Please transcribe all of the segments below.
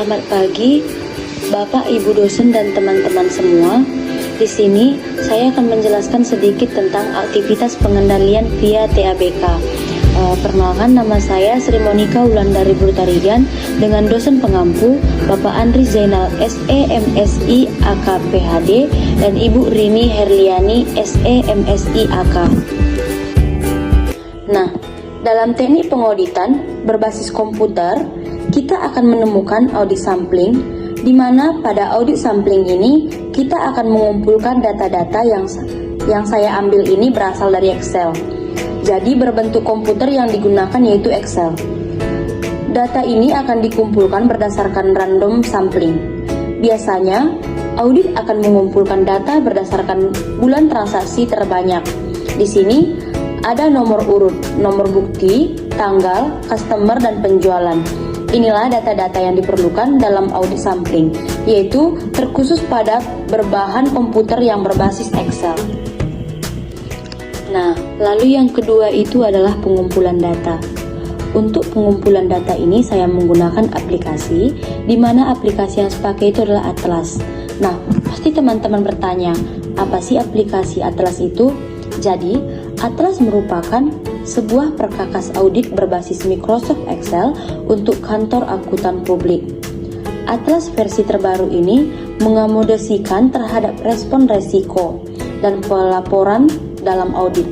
Selamat pagi, Bapak, Ibu dosen dan teman-teman semua. Di sini saya akan menjelaskan sedikit tentang aktivitas pengendalian via TABK. Perkenalkan, nama saya Sri Monika Wulandari Brutarigan dengan dosen pengampu Bapak Andri Zainal SE MSI AK PhD dan Ibu Rini Herliani SE MSI AK. Nah, dalam teknik pengauditan berbasis komputer, kita akan menemukan audit sampling, di mana pada audit sampling ini kita akan mengumpulkan data-data yang saya ambil ini berasal dari Excel. Jadi berbentuk komputer yang digunakan yaitu Excel. Data ini akan dikumpulkan berdasarkan random sampling. Biasanya, audit akan mengumpulkan data berdasarkan bulan transaksi terbanyak. Di sini ada nomor urut, nomor bukti, tanggal, customer, dan penjualan. Inilah data-data yang diperlukan dalam audit sampling, yaitu terkhusus pada berbahan komputer yang berbasis Excel. Nah, lalu yang kedua itu adalah pengumpulan data. Untuk pengumpulan data ini saya menggunakan aplikasi, di mana aplikasi yang saya pakai itu adalah Atlas. Nah, pasti teman-teman bertanya, apa sih aplikasi Atlas itu? Jadi, Atlas merupakan sebuah perkakas audit berbasis Microsoft Excel untuk kantor akuntan publik. Atlas versi terbaru ini mengakomodasikan terhadap respon resiko dan pelaporan dalam audit.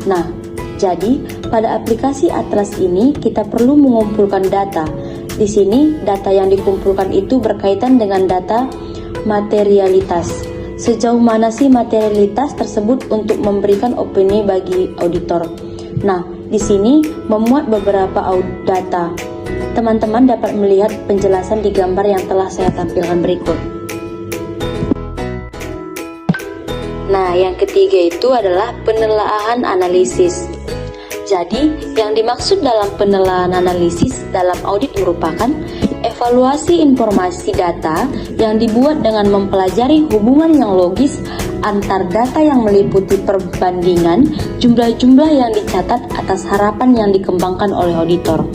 Nah, jadi pada aplikasi Atlas ini kita perlu mengumpulkan data. Di sini data yang dikumpulkan itu berkaitan dengan data materialitas. Sejauh mana sih materialitas tersebut untuk memberikan opini bagi auditor. Nah, di sini memuat beberapa data. Teman-teman dapat melihat penjelasan di gambar yang telah saya tampilkan berikut. Nah, yang ketiga itu adalah penelaahan analisis. Jadi, yang dimaksud dalam penelaahan analisis dalam audit merupakan evaluasi informasi data yang dibuat dengan mempelajari hubungan yang logis antar data yang meliputi perbandingan jumlah-jumlah yang dicatat atas harapan yang dikembangkan oleh auditor.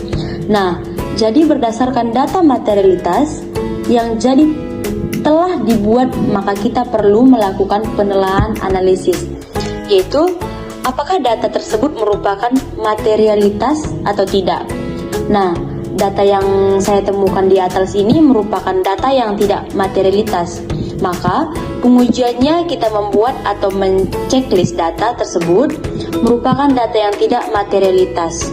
Nah, jadi berdasarkan data materialitas yang telah dibuat, maka kita perlu melakukan penelaahan analisis, yaitu apakah data tersebut merupakan materialitas atau tidak. Nah, data yang saya temukan di Atlas ini merupakan data yang tidak materialitas. Maka, pengujiannya kita membuat atau menceklis data tersebut merupakan data yang tidak materialitas.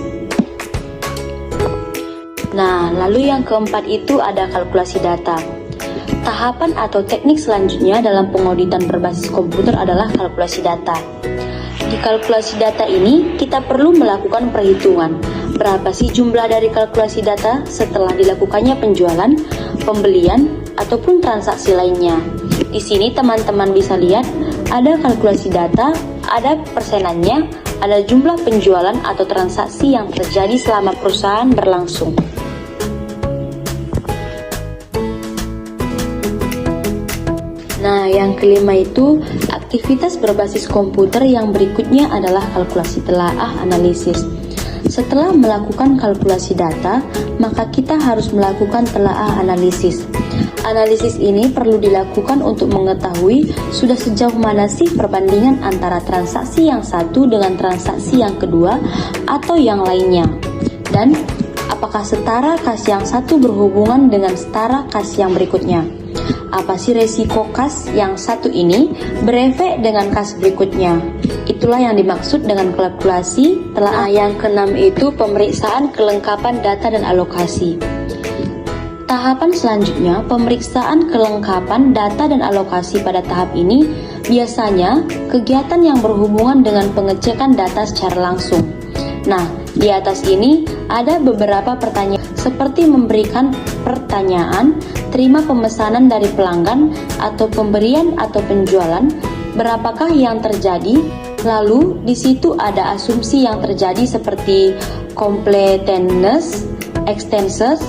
Nah, lalu yang keempat itu ada kalkulasi data. Tahapan atau teknik selanjutnya dalam pengauditan berbasis komputer adalah kalkulasi data. Di kalkulasi data ini, kita perlu melakukan perhitungan. Berapa sih jumlah dari kalkulasi data setelah dilakukannya penjualan, pembelian, ataupun transaksi lainnya. Di sini teman-teman bisa lihat, ada kalkulasi data, ada persenannya, ada jumlah penjualan atau transaksi yang terjadi selama perusahaan berlangsung. Nah, yang kelima itu aktivitas berbasis komputer yang berikutnya adalah kalkulasi telaah analisis. Setelah melakukan kalkulasi data, maka kita harus melakukan telaah analisis. Analisis ini perlu dilakukan untuk mengetahui sudah sejauh mana sih perbandingan antara transaksi yang satu dengan transaksi yang kedua atau yang lainnya. Dan apakah setara kas yang satu berhubungan dengan setara kas yang berikutnya. Apa sih resiko kas yang satu ini berefek dengan kas berikutnya? Itulah yang dimaksud dengan kalkulasi telaah. Yang keenam itu pemeriksaan kelengkapan data dan alokasi. Tahapan selanjutnya, pemeriksaan kelengkapan data dan alokasi. Pada tahap ini biasanya kegiatan yang berhubungan dengan pengecekan data secara langsung. Nah, di atas ini ada beberapa pertanyaan seperti memberikan pertanyaan, terima pemesanan dari pelanggan atau pemberian atau penjualan, berapakah yang terjadi. Lalu di situ ada asumsi yang terjadi seperti completeness, extenses,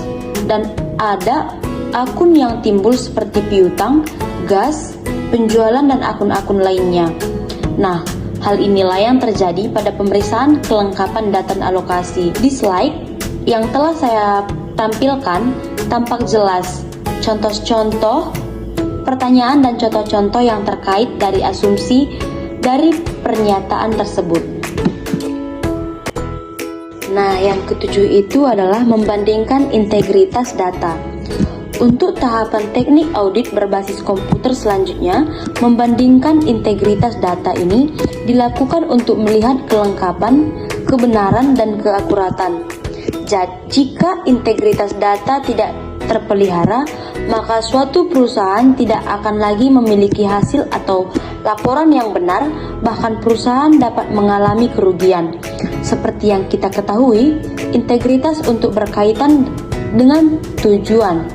dan ada akun yang timbul seperti piutang, gas, penjualan, dan akun-akun lainnya. Nah, hal inilah yang terjadi pada pemeriksaan kelengkapan data dan alokasi. Di slide yang telah saya tampilkan tampak jelas contoh-contoh pertanyaan dan contoh-contoh yang terkait dari asumsi dari pernyataan tersebut. Nah, yang ketujuh itu adalah membandingkan integritas data. Untuk tahapan teknik audit berbasis komputer selanjutnya, membandingkan integritas data ini dilakukan untuk melihat kelengkapan, kebenaran, dan keakuratan. Jika integritas data tidak terpelihara, maka suatu perusahaan tidak akan lagi memiliki hasil atau laporan yang benar, bahkan perusahaan dapat mengalami kerugian. Seperti yang kita ketahui, integritas untuk berkaitan dengan tujuan.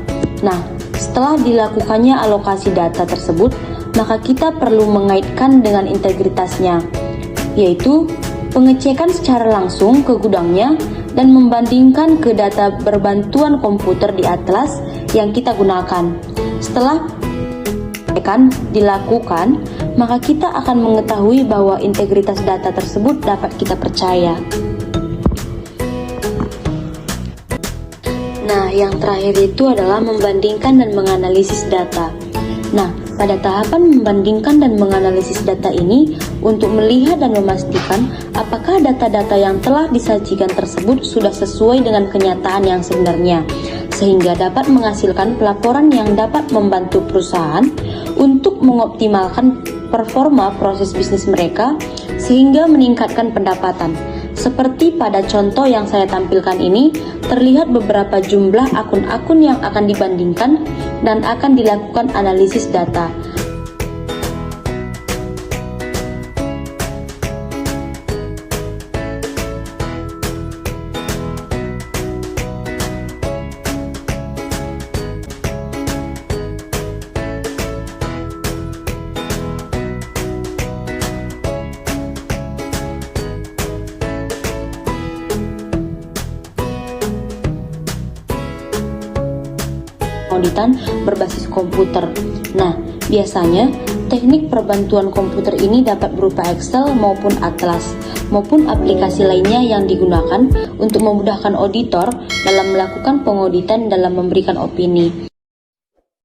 Nah, setelah dilakukannya alokasi data tersebut, maka kita perlu mengaitkan dengan integritasnya, yaitu pengecekan secara langsung ke gudangnya dan membandingkan ke data berbantuan komputer di atlas yang kita gunakan. Setelah pengecekan dilakukan, maka kita akan mengetahui bahwa integritas data tersebut dapat kita percaya. Nah, yang terakhir itu adalah membandingkan dan menganalisis data. Nah, pada tahapan membandingkan dan menganalisis data ini untuk melihat dan memastikan apakah data-data yang telah disajikan tersebut sudah sesuai dengan kenyataan yang sebenarnya, sehingga dapat menghasilkan pelaporan yang dapat membantu perusahaan untuk mengoptimalkan performa proses bisnis mereka sehingga meningkatkan pendapatan. Seperti pada contoh yang saya tampilkan ini, terlihat beberapa jumlah akun-akun yang akan dibandingkan dan akan dilakukan analisis data. Auditan berbasis komputer. Nah, biasanya teknik perbantuan komputer ini dapat berupa Excel maupun Atlas, maupun aplikasi lainnya yang digunakan untuk memudahkan auditor dalam melakukan pengauditan dalam memberikan opini.